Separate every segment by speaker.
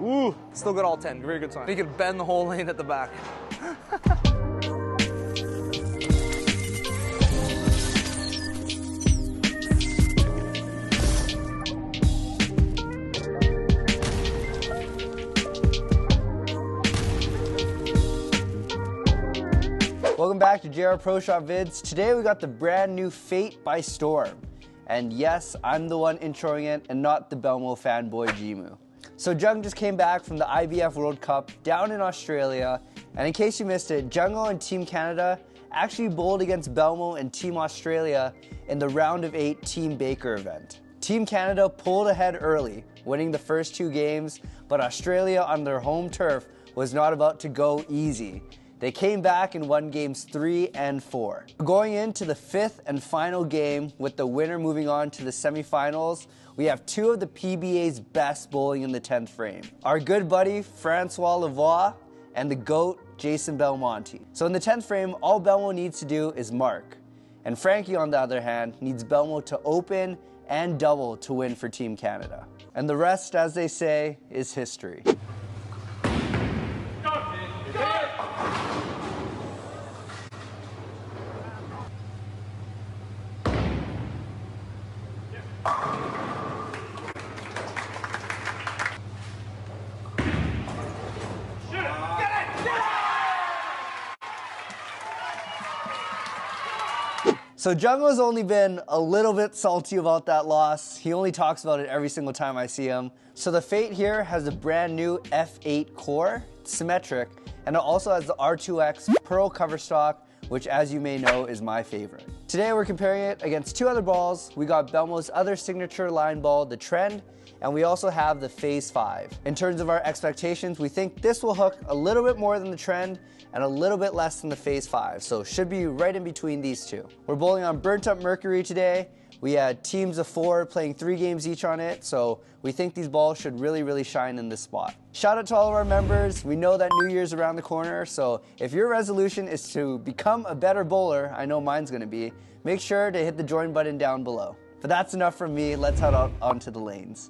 Speaker 1: Ooh, still got all 10. Very good sign. You can bend the whole lane at the back.
Speaker 2: Welcome back to JR Pro Shop Vids. Today we got the brand new Fate by Storm. And yes, I'm the one introing it and not the Belmo fanboy Jimu. So Jung just came back from the IBF World Cup down in Australia. And in case you missed it, Jungo and Team Canada actually bowled against Belmo and Team Australia in the round of 8 Team Baker event. Team Canada pulled ahead early, winning the first 2 games, but Australia on their home turf was not about to go easy. They came back and won games 3 and 4. Going into the 5th and final game, with the winner moving on to the semifinals, we have 2 of the PBA's best bowling in the 10th frame. Our good buddy, Francois Lavoie, and the GOAT, Jason Belmonte. So in the 10th frame, all Belmo needs to do is mark. And Frankie, on the other hand, needs Belmo to open and double to win for Team Canada. And the rest, as they say, is history. So Jungo's only been a little bit salty about that loss. He only talks about it every single time I see him. So the Fate here has a brand new F8 core, symmetric, and it also has the R2X Pearl cover stock, which as you may know is my favorite. Today we're comparing it against 2 other balls. We got Belmo's other signature line ball, the Trend, and we also have the Phaze 5. In terms of our expectations, we think this will hook a little bit more than the Trend and a little bit less than the Phaze 5, so should be right in between these 2. We're bowling on Burnt Up Mercury today. We had teams of 4 playing 3 games each on it, so we think these balls should really shine in this spot. Shout out to all of our members. We know that New Year's around the corner, so if your resolution is to become a better bowler, I know mine's gonna be, make sure to hit the join button down below. But that's enough from me. Let's head out onto the lanes.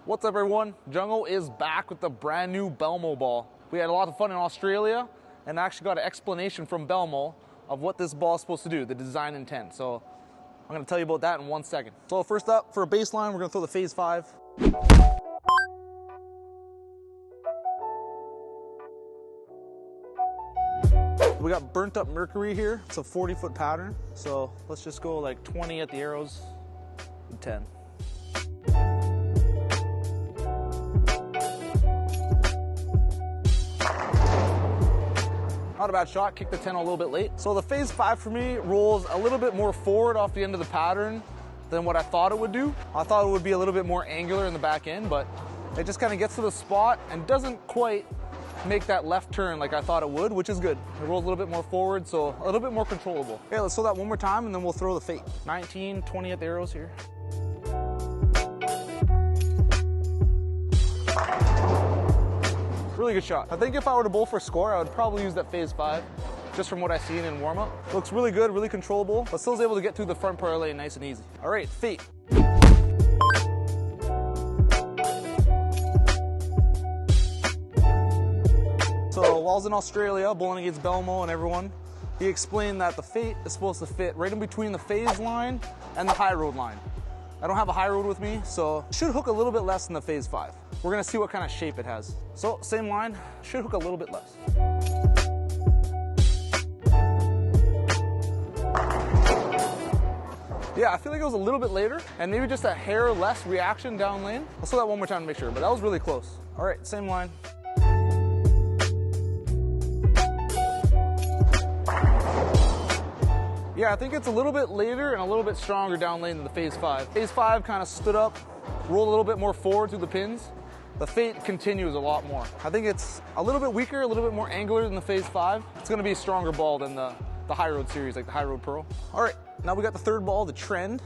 Speaker 1: What's up everyone? Jungo is back with the brand new Belmo ball. We had a lot of fun in Australia and actually got an explanation from Belmo of what this ball is supposed to do, the design intent. So I'm gonna tell you about that in 1 second. So first up, for a baseline, we're gonna throw the Phaze 5. We got Burnt Up Mercury here. It's a 40-foot pattern. So let's just go like 20 at the arrows and 10. Not a bad shot, kicked the 10 a little bit late. So the Phaze 5 for me rolls a little bit more forward off the end of the pattern than what I thought it would do. I thought it would be a little bit more angular in the back end, but it just kind of gets to the spot and doesn't quite make that left turn like I thought it would, which is good. It rolls a little bit more forward, so a little bit more controllable. Okay, let's throw that one more time and then we'll throw the Fate. 19, 20 at the arrows here. Really good shot. I think if I were to bowl for a score, I would probably use that Phaze 5, just from what I've seen in warm-up. Looks really good, really controllable, but still is able to get through the front part lane nice and easy. All right, Fate. So while I was in Australia, bowling against Belmo and everyone, he explained that the Fate is supposed to fit right in between the Phaze line and the high road line. I don't have a high road with me, so it should hook a little bit less than the Phaze 5. We're gonna see what kind of shape it has. So same line, should hook a little bit less. Yeah, I feel like it was a little bit later and maybe just a hair less reaction down lane. Let's throw that one more time to make sure, but that was really close. All right, same line. Yeah, I think it's a little bit later and a little bit stronger down lane than the Phaze 5. Phaze 5 kind of stood up, rolled a little bit more forward through the pins. The Fate continues a lot more. I think it's a little bit weaker, a little bit more angular than the Phaze 5. It's gonna be a stronger ball than the High Road series, like the High Road Pearl. All right, now we got the third ball, the Trend.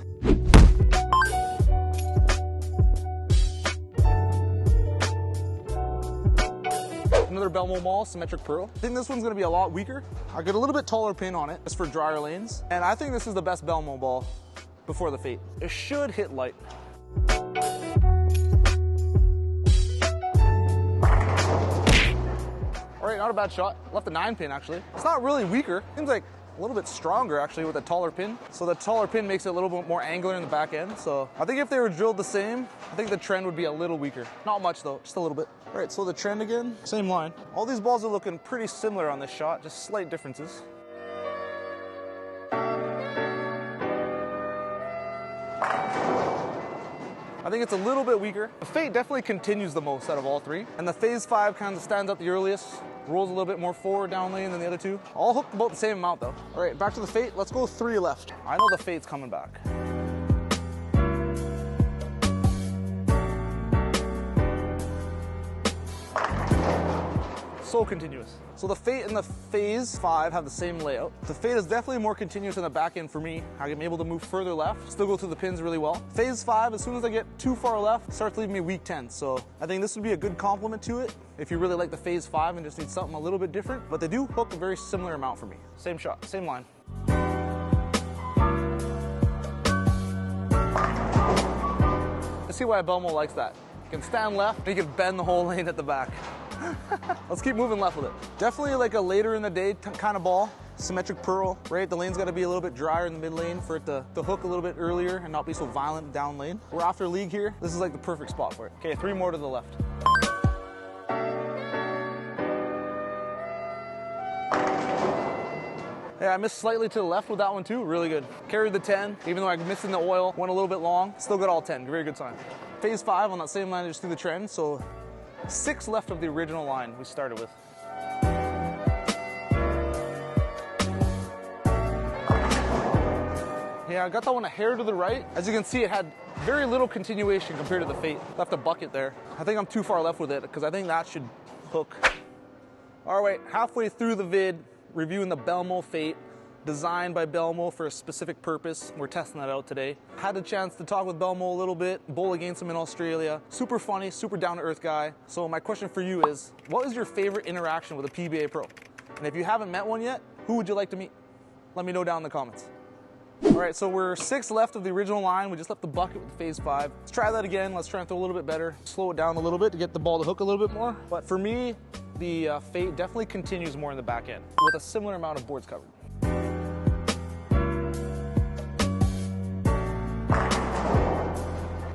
Speaker 1: another Belmo Mall, symmetric pearl. I think this one's gonna be a lot weaker. I get a little bit taller pin on it, just for drier lanes. And I think this is the best Belmo ball before the Fate. It should hit light. All right, not a bad shot. Left a 9 pin actually. It's not really weaker. Seems like a little bit stronger actually with a taller pin. So the taller pin makes it a little bit more angular in the back end. So I think if they were drilled the same, I think the trend would be a little weaker. Not much though, just a little bit. All right, so the trend again, same line. All these balls are looking pretty similar on this shot, just slight differences. I think it's a little bit weaker. The Fate definitely continues the most out of all three. And the Phaze 5 kind of stands up the earliest, rolls a little bit more forward down lane than the other two. All hooked about the same amount though. All right, back to the Fate. Let's go 3 left. I know the Fate's coming back. So continuous. So the Fate and the Phaze 5 have the same layout. The Fate is definitely more continuous in the back end for me. I'm able to move further left, still go through the pins really well. Phaze 5, as soon as I get too far left, starts leaving me weak 10. So I think this would be a good complement to it if you really like the Phaze 5 and just need something a little bit different. But they do hook a very similar amount for me. Same shot, same line. Let's see why Belmo likes that. You can stand left and you can bend the whole lane at the back. Let's keep moving left with it. Definitely like a later in the day kind of ball. Symmetric pearl, right? The lane's got to be a little bit drier in the mid lane for it to hook a little bit earlier and not be so violent down lane. We're after league here. This is like the perfect spot for it. Okay, 3 more to the left. Yeah, I missed slightly to the left with that one too. Really good. Carried the 10, even though I missed in the oil, went a little bit long. Still got all 10. Very good sign. Phaze 5 on that same line just through the trend. So 6 left of the original line we started with. Yeah, I got that one a hair to the right. As you can see, it had very little continuation compared to the Fate. Left a bucket there. I think I'm too far left with it because I think that should hook. All right, halfway through the vid, reviewing the Belmo Fate, designed by Belmo for a specific purpose. We're testing that out today. Had a chance to talk with Belmo a little bit, bowl against him in Australia. Super funny, super down-to-earth guy. So my question for you is, what is your favorite interaction with a PBA pro? And if you haven't met one yet, who would you like to meet? Let me know down in the comments. All right, so we're 6 left of the original line. We just left the bucket with the Phaze 5. Let's try that again. Let's try and throw a little bit better. Slow it down a little bit to get the ball to hook a little bit more. But for me, the Fate definitely continues more in the back end with a similar amount of boards covered.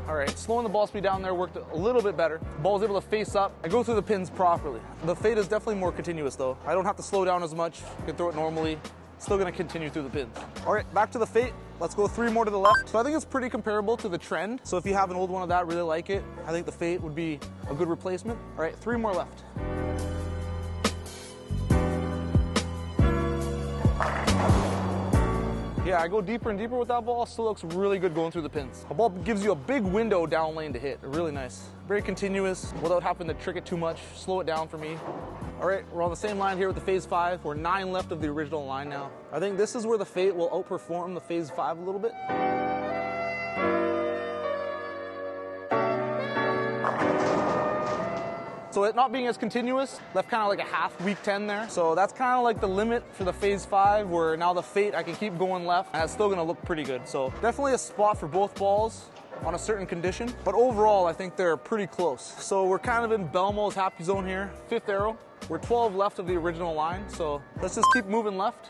Speaker 1: All right, slowing the ball speed down there worked a little bit better. The ball was able to face up and go through the pins properly. The Fate is definitely more continuous though. I don't have to slow down as much. I can throw it normally. Still gonna continue through the pins. All right, back to the Fate. Let's go 3 more to the left. So I think it's pretty comparable to the trend. So if you have an old one of that, really like it, I think the Fate would be a good replacement. All right, 3 more left. Yeah, I go deeper and deeper with that ball. Still looks really good going through the pins. The ball gives you a big window down lane to hit. Really nice. Very continuous without having to trick it too much. Slow it down for me. All right, we're on the same line here with the Phaze 5. We're 9 left of the original line now. I think this is where the Fate will outperform the Phaze 5 a little bit. So it not being as continuous, left kind of like a half weak 10 there. So that's kind of like the limit for the Phaze 5, where now the Fate, I can keep going left, and it's still gonna look pretty good. So definitely a spot for both balls on a certain condition. But overall, I think they're pretty close. So we're kind of in Belmo's happy zone here. 5th arrow. We're 12 left of the original line. So let's just keep moving left.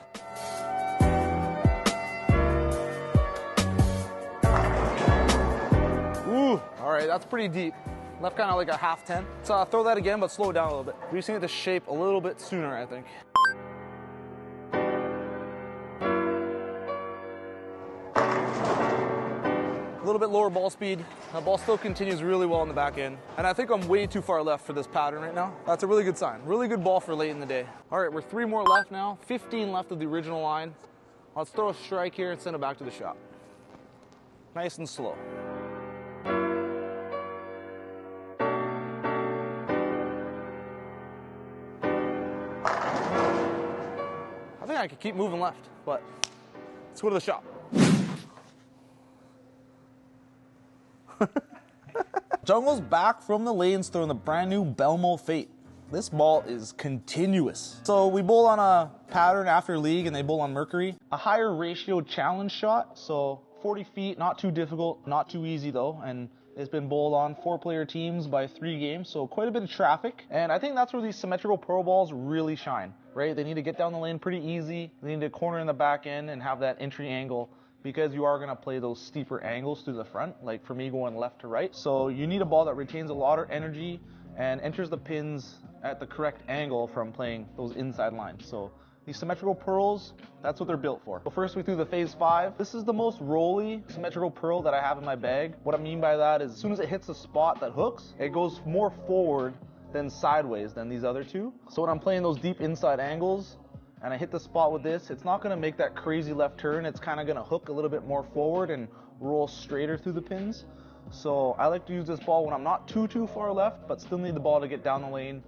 Speaker 1: Ooh, all right, that's pretty deep. Left kind of like a half 10. So I'll throw that again, but slow it down a little bit. We just need the shape a little bit sooner, I think. A little bit lower ball speed. The ball still continues really well in the back end. And I think I'm way too far left for this pattern right now. That's a really good sign. Really good ball for late in the day. All right, we're 3 more left now. 15 left of the original line. Let's throw a strike here and send it back to the shop. Nice and slow. I think I could keep moving left, but let's go to the shop. Jungo's back from the lanes throwing the brand new Belmo Fate. This ball is continuous. So we bowl on a pattern after league and they bowl on Mercury. A higher ratio challenge shot, so 40 feet, not too difficult, not too easy though, and it's been bowled on 4-player teams by 3 games, so quite a bit of traffic. And I think that's where these symmetrical pearl balls really shine, right? They need to get down the lane pretty easy. They need to corner in the back end and have that entry angle because you are going to play those steeper angles through the front, like for me going left to right. So you need a ball that retains a lot of energy and enters the pins at the correct angle from playing those inside lines. So these symmetrical pearls, that's what they're built for. So first we threw the Phaze 5. This is the most rolly symmetrical pearl that I have in my bag. What I mean by that is as soon as it hits a spot that hooks, it goes more forward than sideways than these other two. So when I'm playing those deep inside angles and I hit the spot with this, it's not gonna make that crazy left turn. It's kind of gonna hook a little bit more forward and roll straighter through the pins. So I like to use this ball when I'm not too far left, but still need the ball to get down the lane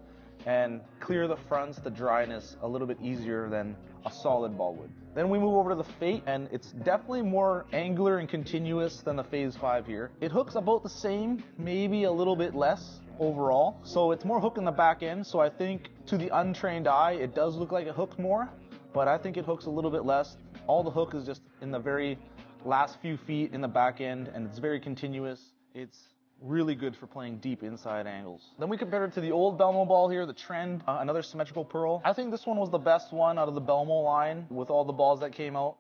Speaker 1: and clear the fronts, the dryness, a little bit easier than a solid ball would. Then we move over to the Fate, and it's definitely more angular and continuous than the Phaze 5 here. It hooks about the same, maybe a little bit less overall. So it's more hook in the back end, so I think to the untrained eye, it does look like it hooks more, but I think it hooks a little bit less. All the hook is just in the very last few feet in the back end, and it's very continuous. It's really good for playing deep inside angles. Then we compare it to the old Belmo ball here, the Trend, another symmetrical pearl. I think this one was the best one out of the Belmo line with all the balls that came out.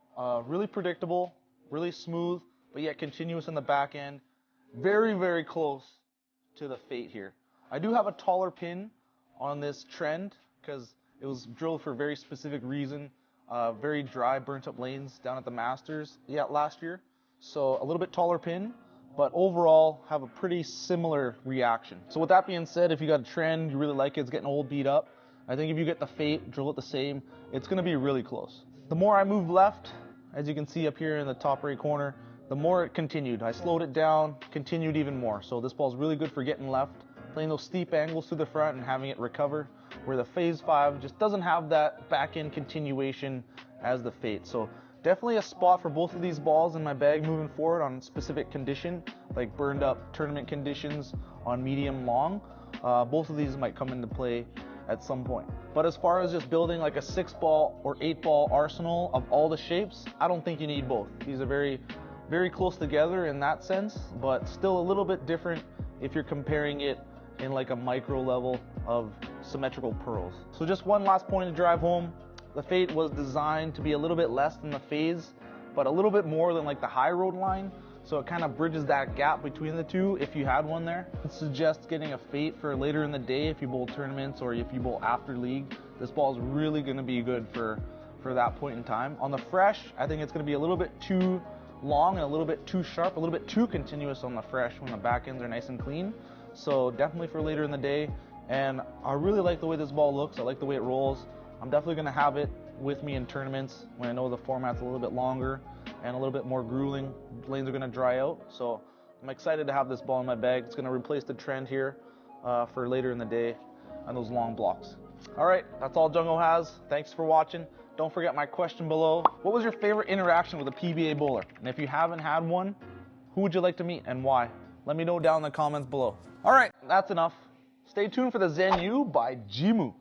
Speaker 1: Really predictable, really smooth, but yet continuous in the back end. Very close to the Fate here. I do have a taller pin on this Trend because it was drilled for a very specific reason. Very dry, burnt up lanes down at the Masters last year. So a little bit taller pin, but overall have a pretty similar reaction. So with that being said, if you got a Trend, you really like it, it's getting old, beat up, I think if you get the Fate, drill it the same, it's gonna be really close. The more I moved left, as you can see up here in the top right corner, the more it continued. I slowed it down, continued even more. So this ball's really good for getting left, playing those steep angles to the front and having it recover, where the Phaze 5 just doesn't have that back end continuation as the Fate. So definitely a spot for both of these balls in my bag moving forward on specific condition, like burned up tournament conditions on medium long. Both of these might come into play at some point. But as far as just building like a 6-ball or 8-ball arsenal of all the shapes, I don't think you need both. These are very close together in that sense, but still a little bit different if you're comparing it in like a micro level of symmetrical pearls. So just one last point to drive home. The Fate was designed to be a little bit less than the Phaze, but a little bit more than like the high road line. So it kind of bridges that gap between the two if you had one there. I'd suggest getting a Fate for later in the day if you bowl tournaments or if you bowl after league. This ball is really going to be good for that point in time. On the Fresh, I think it's going to be a little bit too long and a little bit too sharp, a little bit too continuous on the Fresh when the back ends are nice and clean. So definitely for later in the day. And I really like the way this ball looks. I like the way it rolls. I'm definitely going to have it with me in tournaments when I know the format's a little bit longer and a little bit more grueling. Lanes are going to dry out. So I'm excited to have this ball in my bag. It's going to replace the Trend here for later in the day on those long blocks. All right, that's all Jungo has. Thanks for watching. Don't forget my question below. What was your favorite interaction with a PBA bowler? And if you haven't had one, who would you like to meet and why? Let me know down in the comments below. All right, that's enough. Stay tuned for the Zen U by Jimu.